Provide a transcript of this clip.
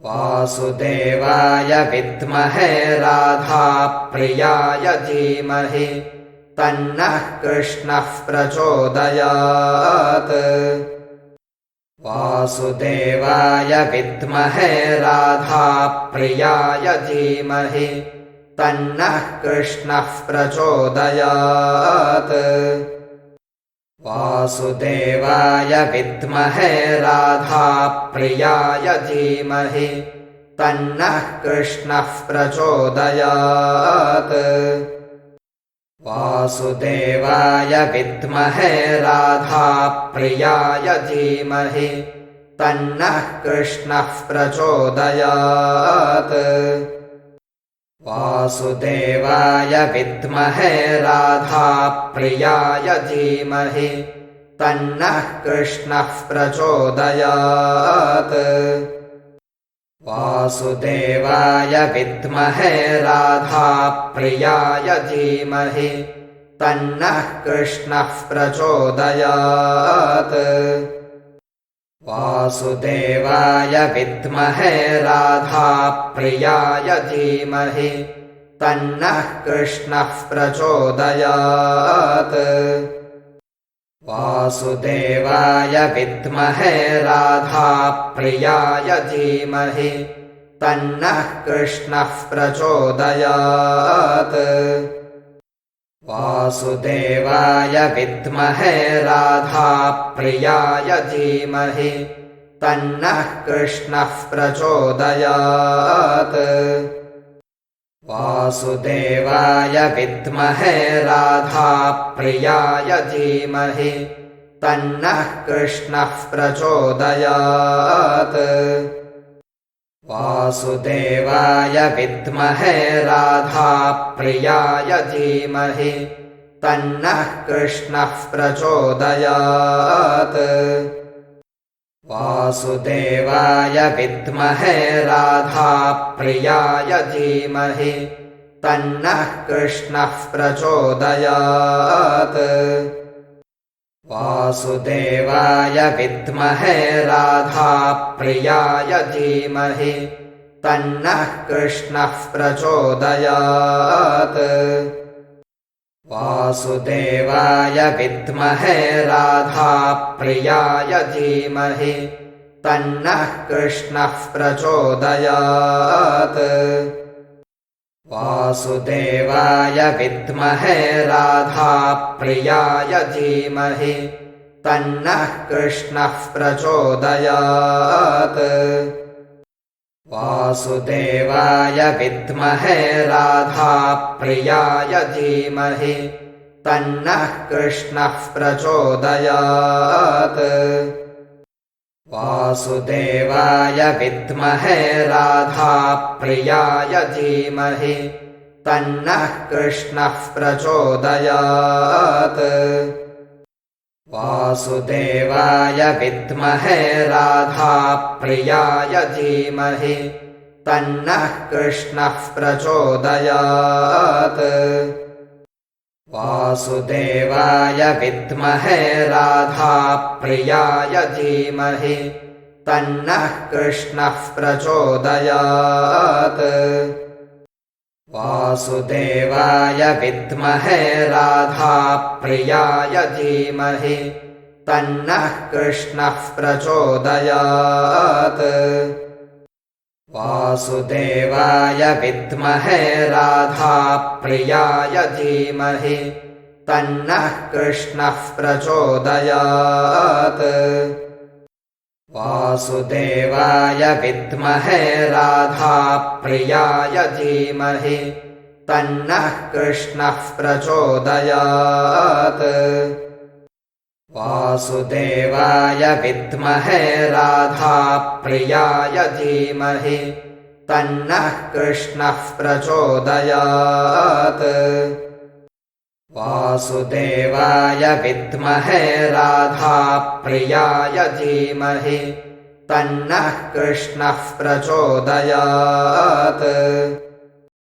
वासुदेवाय विद्महे राधाप्रियाय धीमहि तन्नः कृष्णः प्रचोदयात्। वासुदेवाय विद्महे राधाप्रियाय धीमहि तन्नः कृष्णः प्रचोदयात्। वासुदेवाय विद्महे राधाप्रियाय धीमहि तन्नः कृष्णः प्रचोदयात्। वासुदेवाय विद्महे राधाप्रियाय धीमहि तन्नः कृष्णः प्रचोदयात्। वासुदेवाय विद्महे राधाप्रियाय धीमहि तन्नः कृष्णः प्रचोदयात्। वासुदेवाय विद्महे राधाप्रियाय धीमहि तन्नः कृष्णः प्रचोदयात्। वासुदेवाय विद्महे राधाप्रियाय धीमहि तन्नः कृष्णः प्रचोदयात्। वासुदेवाय विद्महे राधाप्रियाय धीमहि तन्नः कृष्णः प्रचोदयात्। वासुदेवाय विद्महे राधाप्रियाय धीमहि तन्नः कृष्णः प्रचोदयात्। वासुदेवाय विद्महे राधाप्रियाय धीमहि तन्नः कृष्णः प्रचोदयात्। वासुदेवाय विद्महे राधाप्रियाय धीमहि तन्नः कृष्णः प्रचोदयात्। वासुदेवाय विद्महे राधाप्रियाय धीमहि तन्नः कृष्णः प्रचोदयात्। वासुदेवाय विद्महे राधाप्रियाय धीमहि तन्नः कृष्णः प्रचोदयात्। वासुदेवाय विद्महे राधाप्रियाय धीमहि तन्नः कृष्णः प्रचोदयात्। वासुदेवाय विद्महे राधाप्रियाय धीमहि तन्नः कृष्णः प्रचोदयात्। वासुदेवाय विद्महे राधाप्रियाय धीमहि तन्नः कृष्णः प्रचोदयात्। वासुदेवाय विद्महे राधाप्रियाय धीमहि तन्नः कृष्णः प्रचोदयात्। वासुदेवाय विद्महे राधाप्रियाय धीमहि तन्नः कृष्णः प्रचोदयात्। वासुदेवाय विद्महे राधाप्रियाय धीमहि तन्नः कृष्णः प्रचोदयात्। वासुदेवाय विद्महे राधाप्रियाय धीमहि तन्नः कृष्णः प्रचोदयात्। वासुदेवाय विद्महे राधाप्रियाय धीमहि तन्नः कृष्णः प्रचोदयात्। वासुदेवाय विद्महे राधाप्रियाय धीमहि तन्नः कृष्णः प्रचोदयात्। वासुदेवाय विद्महे राधाप्रियाय धीमहि तन्नः कृष्णः प्रचोदयात्। वासुदेवाय विद्महे राधाप्रियाय धीमहि तन्नः कृष्णः प्रचोदयात्।